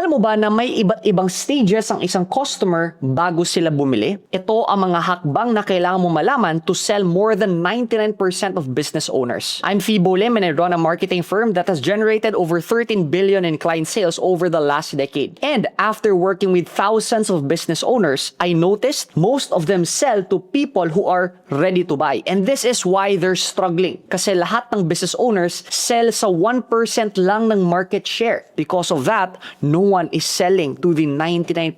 Alam mo ba na may iba't ibang stages ang isang customer bago sila bumili? Ito ang mga hakbang na kailangan mo malaman to sell more than 99% of business owners. I'm Fibo Lim and I run a marketing firm that has generated over 13 billion in client sales over the last decade. And after working with thousands of business owners, I noticed most of them sell to people who are ready to buy. And this is why they're struggling. Kasi lahat ng business owners sell sa 1% lang ng market share. Because of that, no one is selling to the 99%.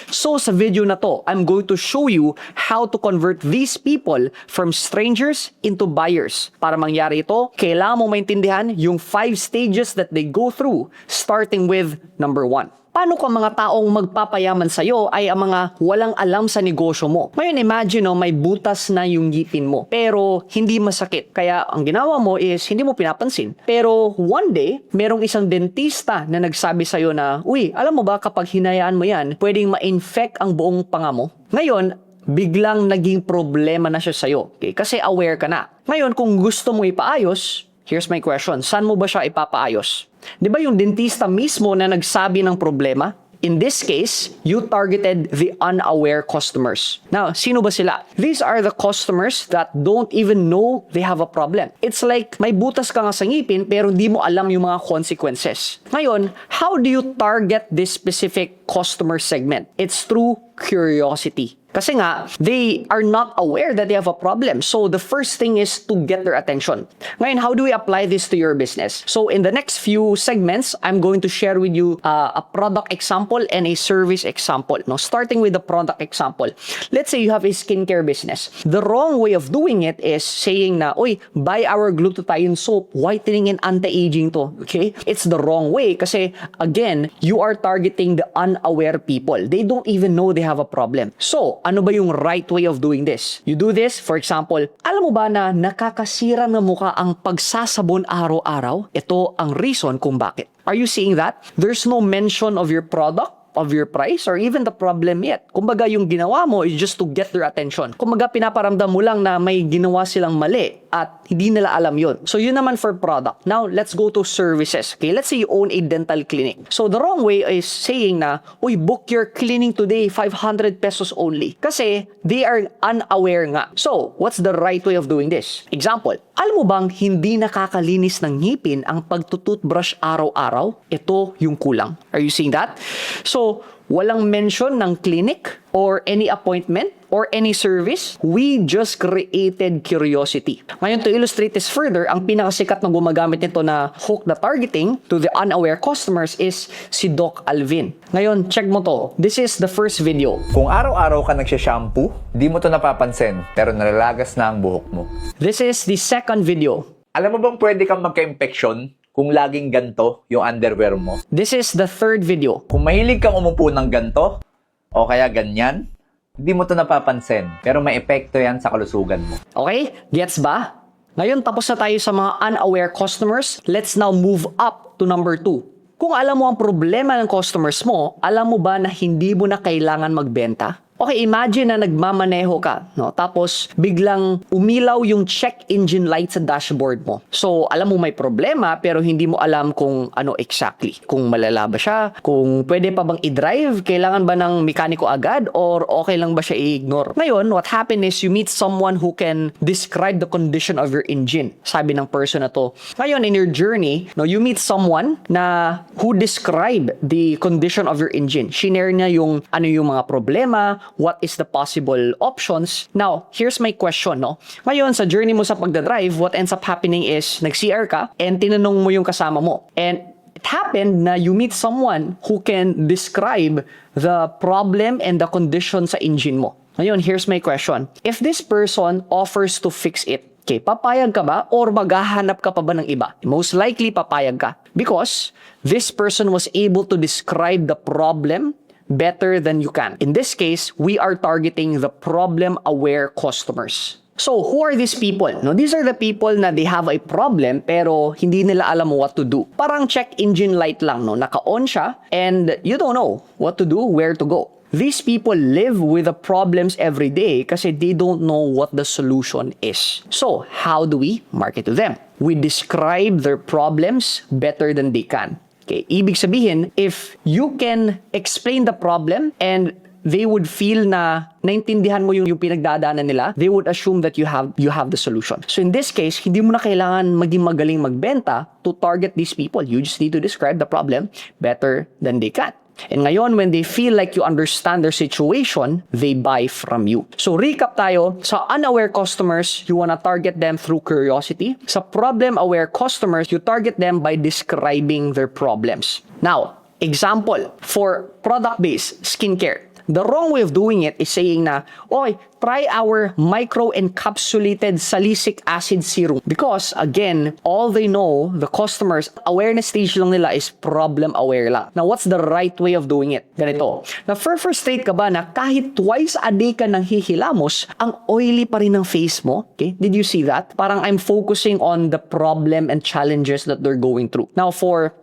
So sa video na to, I'm going to show you how to convert these people from strangers into buyers. Para mangyari ito, kailangan mo maintindihan yung 5 stages that they go through, starting with number 1. Paano kung mga taong magpapayaman sa'yo ay ang mga walang alam sa negosyo mo? Ngayon imagine may butas na yung ngipin mo, pero hindi masakit. Kaya ang ginawa mo is hindi mo pinapansin. Pero one day, merong isang dentista na nagsabi sa'yo na, uy, alam mo ba kapag hinayaan mo yan, pwedeng ma-infect ang buong panga mo? Ngayon, biglang naging problema na siya sa'yo. Okay? Kasi aware ka na. Ngayon, kung gusto mo ipaayos, here's my question, saan mo ba siya ipapaayos? Di ba yung dentista mismo na nagsabi ng problema? In this case, you targeted the unaware customers. Now, sino ba sila? These are the customers that don't even know they have a problem. It's like may butas ka nga sa ngipin pero hindi mo alam yung mga consequences. Ngayon, how do you target this specific customer segment? It's through curiosity. Kasi nga, they are not aware that they have a problem. So, the first thing is to get their attention. Ngayon, how do we apply this to your business? So, in the next few segments, I'm going to share with you a product example and a service example. Now, starting with the product example. Let's say you have a skincare business. The wrong way of doing it is saying na, uy, buy our glutathione soap, whitening and anti-aging to. Okay? It's the wrong way kasi, again, you are targeting the unaware people. They don't even know they have a problem. So, ano ba yung right way of doing this? You do this, for example, alam mo ba na nakakasira ng mukha ang pagsasabon araw-araw? Ito ang reason kung bakit. Are you seeing that? There's no mention of your product, of your price, or even the problem yet. Kumbaga, yung ginawa mo is just to get their attention. Kumbaga, pinaparamdam mo lang na may ginawa silang mali at hindi nila alam yun. So, yun naman for product. Now, let's go to services. Okay, let's say you own a dental clinic. So, the wrong way is saying na, uy, book your cleaning today, 500 pesos only. Kasi, they are unaware nga. So, what's the right way of doing this? Example, alam mo bang hindi nakakalinis ng ngipin ang pagtututbrush araw-araw? Ito yung kulang. Are you seeing that? So, walang mention ng clinic or any appointment or any service. We just created curiosity. Ngayon, to illustrate this further, ang pinakasikat na gumagamit nito na hook na targeting to the unaware customers is si Doc Alvin. Ngayon, check mo to. This is the first video. Kung araw-araw ka nagsha-shampoo, di mo to napapansin, pero nalalagas na ang buhok mo. This is the second video. Alam mo bang pwede kang magka-infection kung laging ganto yung underwear mo? This is the third video. Kung mahilig kang umupo ng ganto, o kaya ganyan, hindi mo to napapansin, pero may epekto yan sa kalusugan mo. Okay? Gets ba? Ngayon, tapos na tayo sa mga unaware customers. Let's now move up to number 2. Kung alam mo ang problema ng customers mo, alam mo ba na hindi mo na kailangan magbenta? Okay, imagine na nagmamaneho ka, no? Tapos biglang umilaw yung check engine light sa dashboard mo. So, alam mo may problema pero hindi mo alam kung ano exactly. Kung malala ba siya, kung pwede pa bang i-drive, kailangan ba ng mekaniko agad or okay lang ba siya i-ignore. Ngayon, what happened is you meet someone who can describe the condition of your engine. Sabi ng person na to. Ngayon, in your journey, no, you meet someone na who describe the condition of your engine. Shinare niya yung ano yung mga problema, what is the possible options. Now, here's my question, no? Ngayon, sa journey mo sa pagdadrive, what ends up happening is, nag-CR ka, and tinanong mo yung kasama mo. And it happened na you meet someone who can describe the problem and the condition sa engine mo. Ngayon, here's my question. If this person offers to fix it, okay, papayag ka ba or maghahanap ka pa ba ng iba? Most likely, papayag ka. Because this person was able to describe the problem better than you can. In this case, we are targeting the problem-aware customers. So, who are these people? No, these are the people na they have a problem pero hindi nila alam what to do. Parang check engine light lang, no? Naka-on siya and you don't know what to do, where to go. These people live with the problems every day kasi they don't know what the solution is. So, how do we market to them? We describe their problems better than they can. Okay, ibig sabihin, if you can explain the problem and they would feel na naintindihan mo yung pinagdadaanan nila, they would assume that you have the solution. So in this case, hindi mo na kailangan maging magaling magbenta to target these people. You just need to describe the problem better than they can. And ngayon, when they feel like you understand their situation, they buy from you. So recap tayo, sa unaware customers, you wanna target them through curiosity. Sa problem-aware customers, you target them by describing their problems. Now, example, for product-based skincare, the wrong way of doing it is saying na, oy, try our micro-encapsulated salicylic acid serum. Because, again, all they know, the customers, awareness stage lang nila is problem-aware lang. Now, what's the right way of doing it? Ganito. Na frustrate ka ba na kahit twice a day ka nang hihilamos, ang oily pa rin ng face mo? Okay? Did you see that? Parang I'm focusing on the problem and challenges that they're going through. Now, for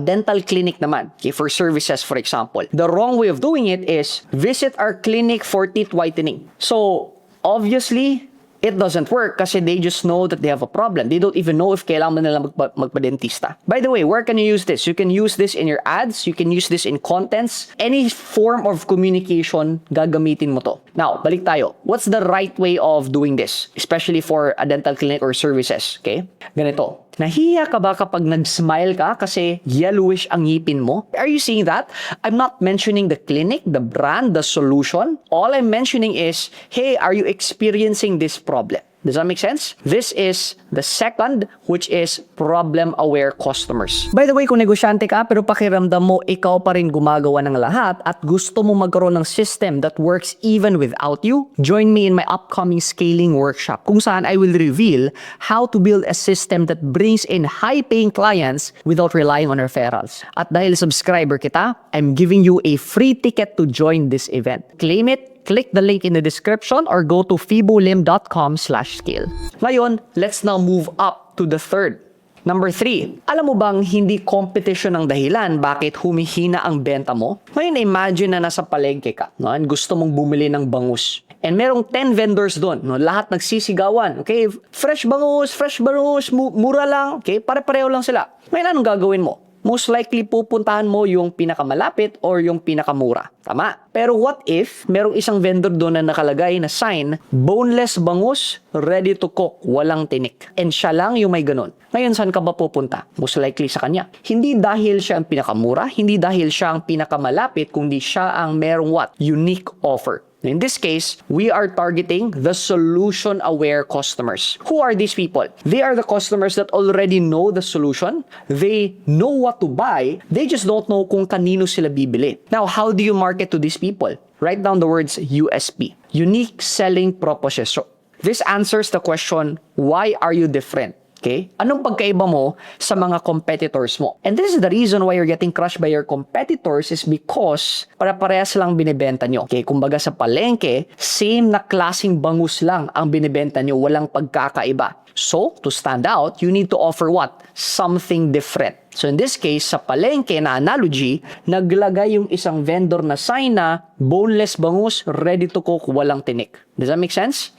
dental clinic naman, okay, for services, for example, the wrong way of doing it is visit our clinic for teeth whitening. So, obviously, it doesn't work kasi they just know that they have a problem. They don't even know if kailangan nila magpa-dentista. By the way, where can you use this? You can use this in your ads. You can use this in contents. Any form of communication, gagamitin mo to. Now, balik tayo. What's the right way of doing this? Especially for a dental clinic or services, okay? Ganito. Nahiya ka ba kapag nag-smile ka kasi yellowish ang ngipin mo? Are you seeing that? I'm not mentioning the clinic, the brand, the solution. All I'm mentioning is, hey, are you experiencing this problem? Does that make sense? This is the second, which is problem-aware customers. By the way, kung negosyante ka pero pakiramdam mo ikaw pa rin gumagawa ng lahat at gusto mo magkaroon ng system that works even without you, join me in my upcoming scaling workshop kung saan I will reveal how to build a system that brings in high-paying clients without relying on referrals. At dahil subscriber kita, I'm giving you a free ticket to join this event. Claim it. Click the link in the description or go to fibolim.com/scale. Ngayon, let's now move up to the third. Number 3, alam mo bang hindi competition ang dahilan bakit humihina ang benta mo? Ngayon, imagine na nasa palengke ka, no? And gusto mong bumili ng bangus. And merong 10 vendors doon, no? Lahat nagsisigawan. Okay, fresh bangus, mura lang. Okay, pare-pareho lang sila. Ngayon, anong gagawin mo? Most likely pupuntahan mo yung pinakamalapit or yung pinakamura. Tama. Pero what if merong isang vendor doon na nakalagay na sign, boneless bangus, ready to cook, walang tinik. And siya lang yung may ganun. Ngayon, saan ka ba pupunta? Most likely sa kanya. Hindi dahil siya ang pinakamura, hindi dahil siya ang pinakamalapit, kundi siya ang merong what? Unique offer. In this case, we are targeting the solution-aware customers. Who are these people? They are the customers that already know the solution. They know what to buy. They just don't know kung kanino sila bibili. Now, how do you market to these people? Write down the words USP. Unique Selling Proposition. This answers the question, why are you different? Okay? Anong pagkaiba mo sa mga competitors mo? And this is the reason why you're getting crushed by your competitors is because para-parehas lang binibenta nyo. Okay? Kumbaga sa palengke, same na klaseng bangus lang ang binibenta nyo. Walang pagkakaiba. So, to stand out, you need to offer what? Something different. So in this case, sa palengke na analogy, naglagay yung isang vendor na sign na boneless bangus, ready to cook, walang tinik. Does that make sense?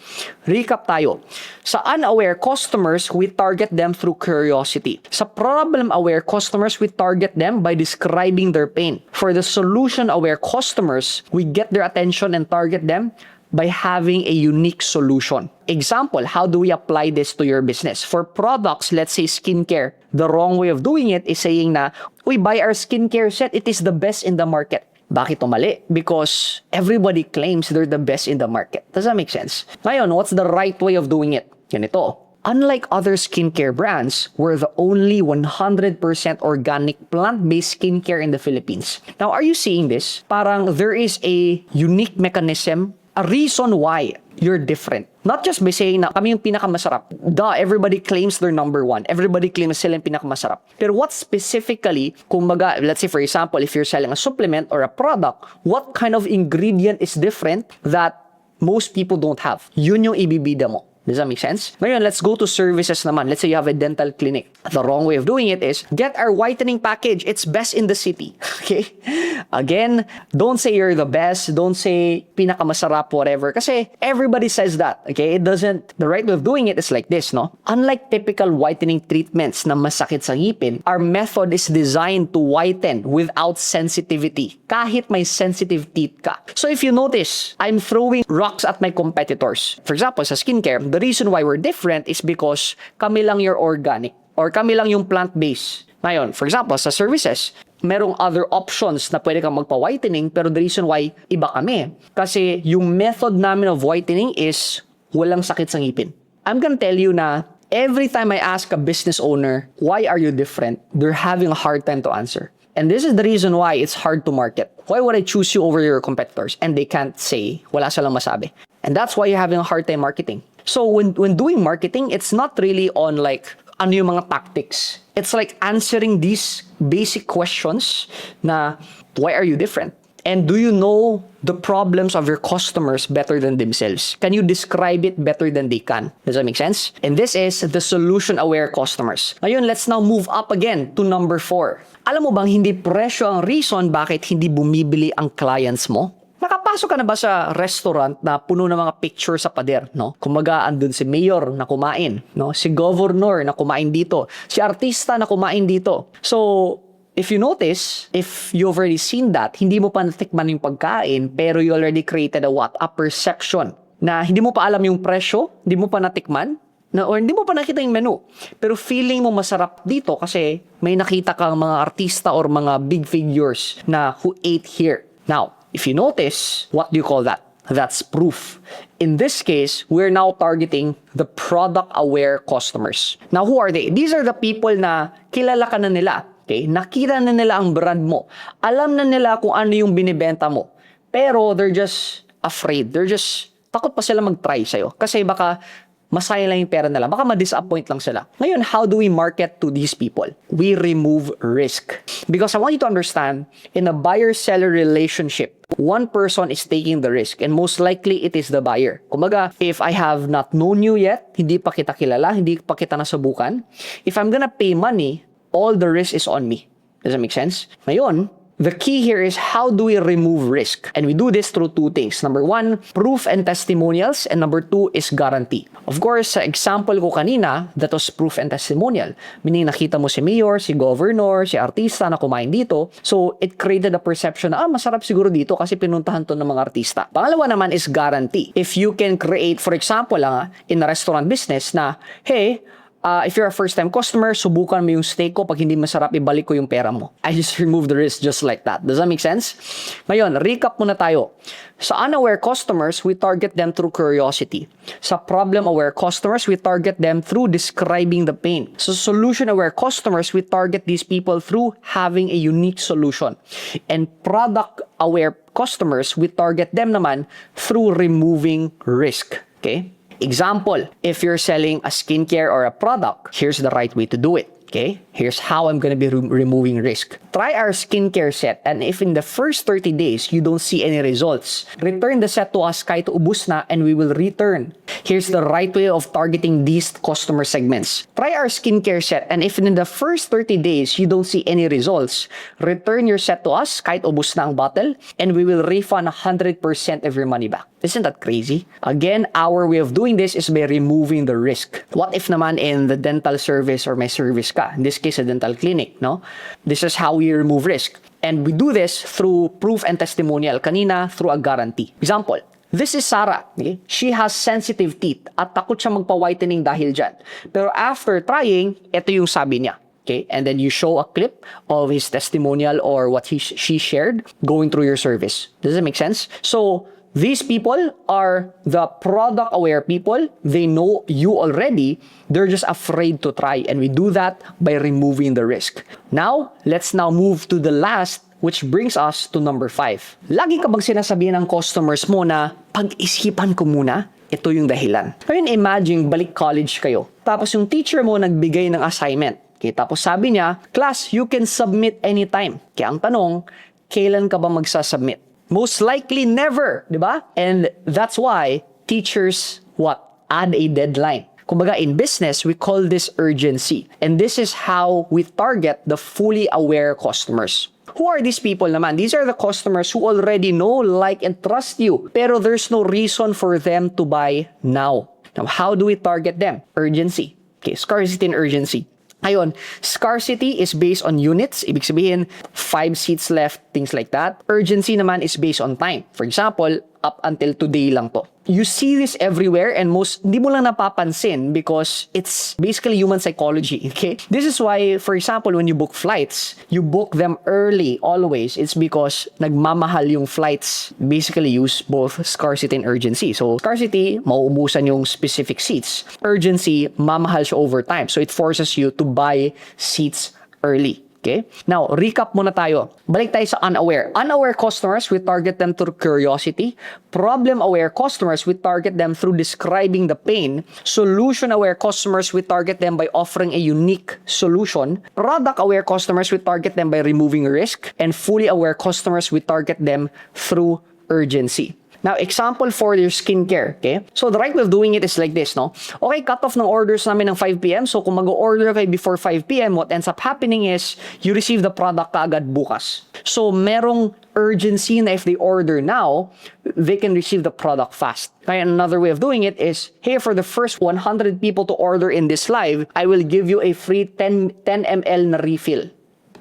Recap tayo. Sa unaware customers, we target them through curiosity. Sa problem-aware customers, we target them by describing their pain. For the solution-aware customers, we get their attention and target them by having a unique solution. Example, how do we apply this to your business? For products, let's say skincare, the wrong way of doing it is saying na, we buy our skincare set, it is the best in the market. Bakit mali? Because everybody claims they're the best in the market. Does that make sense? Ngayon, what's the right way of doing it? Ganito. Unlike other skincare brands, we're the only 100% organic plant-based skincare in the Philippines. Now, are you seeing this? Parang there is a unique mechanism, a reason why you're different. Not just by saying na kami yung pinakamasarap. Duh, everybody claims they're number one. Everybody claims sila yung pinakamasarap. Pero what specifically, kumbaga, let's say for example, if you're selling a supplement or a product, what kind of ingredient is different that most people don't have? Yun yung ibibida mo. Does that make sense? Ngayon, let's go to services naman. Let's say you have a dental clinic. The wrong way of doing it is, get our whitening package. It's best in the city. Okay? Again, don't say you're the best. Don't say pinakamasarap, whatever. Kasi everybody says that, okay? The right way of doing it is like this, no? Unlike typical whitening treatments na masakit sa ngipin, our method is designed to whiten without sensitivity. Kahit may sensitive teeth ka. So if you notice, I'm throwing rocks at my competitors. For example, sa skincare, the reason why we're different is because kami lang yung organic or kami lang yung plant-based. Ngayon, for example, sa services, merong other options na pwede kang magpa-whitening pero the reason why iba kami. Kasi yung method namin of whitening is walang sakit sa ngipin. I'm gonna tell you na every time I ask a business owner, why are you different? They're having a hard time to answer. And this is the reason why it's hard to market. Why would I choose you over your competitors? And they can't say, wala silang masabi. And that's why you're having a hard time marketing. So when doing marketing, it's not really on like, ano yung mga tactics. It's like answering these basic questions na, why are you different? And do you know the problems of your customers better than themselves? Can you describe it better than they can? Does that make sense? And this is the solution-aware customers. Ngayon, let's now move up again to number 4. Alam mo bang hindi presyo ang reason bakit hindi bumibili ang clients mo? Nakapasok ka na ba sa restaurant na puno ng mga picture sa pader, no? Kumaga, andun si mayor na kumain, no? Si governor na kumain dito, si artista na kumain dito. So, if you notice, if you've already seen that, hindi mo pa natikman yung pagkain, pero you already created a perception na hindi mo pa alam yung presyo, hindi mo pa natikman, or hindi mo pa nakita yung menu. Pero feeling mo masarap dito kasi may nakita kang mga artista or mga big figures na who ate here. Now, if you notice, what do you call that? That's proof. In this case, we're now targeting the product-aware customers. Now, who are they? These are the people na kilala ka na nila. Okay? Nakita na nila ang brand mo. Alam na nila kung ano yung binibenta mo. Pero they're just afraid. Takot pa sila mag-try sa'yo. Kasi baka masaya lang yung pera nila. Baka ma-disappoint lang sila. Ngayon, how do we market to these people? We remove risk. Because I want you to understand, in a buyer-seller relationship, one person is taking the risk and most likely it is the buyer. Kumaga, if I have not known you yet, hindi pa kita kilala, hindi pa kita nasubukan, if I'm gonna pay money, all the risk is on me. Does that make sense? Ngayon, the key here is how do we remove risk? And we do this through 2 things. Number 1, proof and testimonials. And number 2 is guarantee. Of course, sa example ko kanina, that was proof and testimonial. Meaning nakita mo si mayor, si governor, si artista na kumain dito. So, it created a perception na, masarap siguro dito kasi pinuntahan to ng mga artista. Pangalawa naman is guarantee. If you can create, for example, in a restaurant business na, hey, if you're a first-time customer, subukan mo yung steak ko. Pag hindi masarap, ibalik ko yung pera mo. I just remove the risk just like that. Does that make sense? Ngayon, recap muna tayo. Sa unaware customers, we target them through curiosity. Sa problem-aware customers, we target them through describing the pain. Sa solution-aware customers, we target these people through having a unique solution. And product-aware customers, we target them naman through removing risk. Okay? Example, if you're selling a skincare or a product, here's the right way to do it. Okay? Here's how I'm going to be removing risk. Try our skincare set, and if in the first 30 days you don't see any results, return the set to us kahit ubus na and we will return. Here's the right way of targeting these customer segments. Try our skincare set, and if in the first 30 days you don't see any results, return your set to us kahit ubus na ang bottle and we will refund 100% of your money back. Isn't that crazy? Again, our way of doing this is by removing the risk. What if naman in the dental service or may service ka? In this case, a dental clinic, no? This is how we remove risk. And we do this through proof and testimonial. Kanina, through a guarantee. Example, this is Sarah. Okay? She has sensitive teeth at takot siya magpa-whitening dahil dyan. Pero after trying, ito yung sabi niya. Okay? And then you show a clip of his testimonial or what she shared going through your service. Does it make sense? So, these people are the product-aware people. They know you already. They're just afraid to try. And we do that by removing the risk. Now, let's now move to the last, which brings us to number 5. Lagi ka bang sinasabihan ng customers mo na, pag-isipan ko muna, ito yung dahilan. Ngayon, imagine, balik college kayo. Tapos yung teacher mo nagbigay ng assignment. Okay, tapos sabi niya, class, you can submit anytime. Kaya ang tanong, kailan ka ba magsasubmit? Most likely never, di ba? And that's why teachers, add a deadline. Kumbaga, in business, we call this urgency. And this is how we target the fully aware customers. Who are these people naman? These are the customers who already know, like, and trust you. Pero there's no reason for them to buy now. Now, how do we target them? Urgency. Okay, scarcity and urgency. Ayun, scarcity is based on units. Ibig sabihin, 5 seats left, things like that. Urgency naman is based on time. For example, up until today lang to. You see this everywhere and di mo lang napapansin because it's basically human psychology, okay? This is why, for example, when you book flights, you book them early always. It's because nagmamahal yung flights. Basically use both scarcity and urgency. So, scarcity, mauubusan yung specific seats. Urgency, mamahal siya over time. So, it forces you to buy seats early. Okay? Now, recap muna tayo. Balik tayo sa unaware. Unaware customers, we target them through curiosity. Problem-aware customers, we target them through describing the pain. Solution-aware customers, we target them by offering a unique solution. Product-aware customers, we target them by removing risk. And fully aware customers, we target them through urgency. Now, example for your skincare, okay? So, the right way of doing it is like this, no? Okay, cut off ng orders namin ng 5 p.m. So, kung mag-order kayo before 5 p.m., what ends up happening is, you receive the product kaagad bukas. So, merong urgency na if they order now, they can receive the product fast. Kaya another way of doing it is, hey, for the first 100 people to order in this live, I will give you a free 10 ml na refill.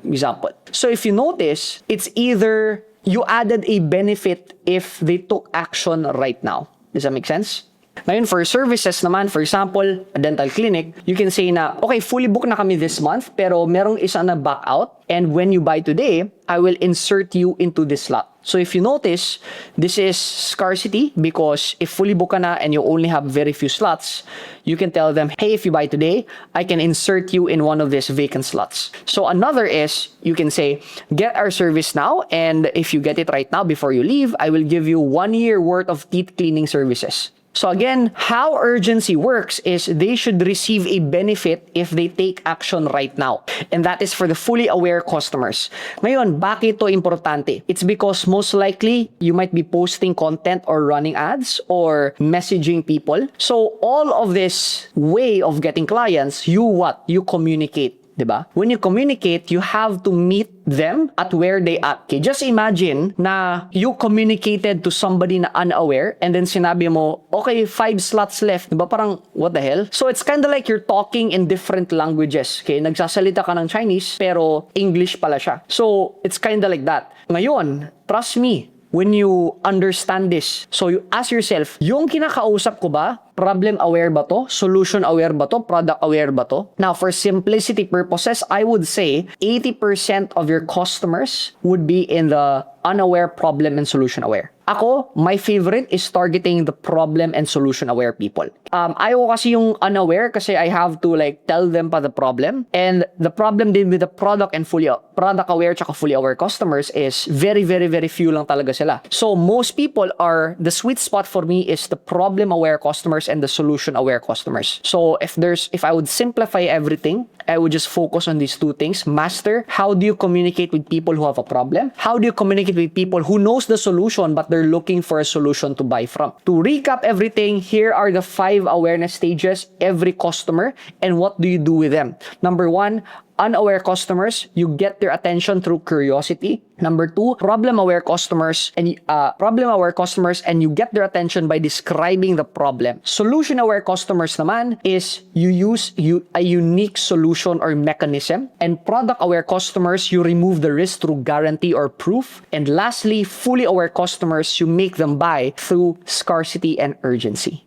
Example. So, if you notice, it's either you added a benefit if they took action right now. Does that make sense? Ngayon, for services naman, for example, a dental clinic, you can say na, okay, fully booked na kami this month, pero merong isa na back out, and when you buy today, I will insert you into this slot. So if you notice, this is scarcity because if fully booked ka na and you only have very few slots, you can tell them, hey, if you buy today, I can insert you in one of these vacant slots. So another is, you can say, get our service now, and if you get it right now before you leave, I will give you 1 year worth of teeth cleaning services. So again, how urgency works is they should receive a benefit if they take action right now. And that is for the fully aware customers. Ngayon, bakit ito importante? It's because most likely, you might be posting content or running ads or messaging people. So all of this way of getting clients, you communicate. Diba? When you communicate, you have to meet them at where they at. Okay, just imagine na you communicated to somebody na unaware and then sinabi mo, okay, 5 slots left. Diba? Parang, what the hell? So it's kind of like you're talking in different languages. Okay, nagsasalita ka ng Chinese pero English pala siya. So it's kind of like that. Ngayon, trust me, when you understand this, so you ask yourself, yung kinakausap ko ba, problem aware ba to? Solution aware ba to? Product aware ba to? Now, for simplicity purposes, I would say 80% of your customers would be in the unaware, problem, and solution aware. Ako, my favorite is targeting the problem and solution aware people. Ayaw kasi yung unaware kasi I have to like tell them pa the problem. And the problem din with the product and product aware tsaka fully aware customers is very, very, very few lang talaga sila. So most people the sweet spot for me is the problem aware customers and the solution aware customers. So if I would simplify everything, I would just focus on these two things. Master, how do you communicate with people who have a problem? How do you communicate with people who knows the solution but they're looking for a solution to buy from? To recap everything, here are the 5 awareness stages every customer and what do you do with them. Number 1, unaware customers, you get their attention through curiosity. Number 2, problem-aware customers and you get their attention by describing the problem. Solution-aware customers naman is you use a unique solution or mechanism. And product-aware customers, you remove the risk through guarantee or proof. And lastly, fully aware customers, you make them buy through scarcity and urgency.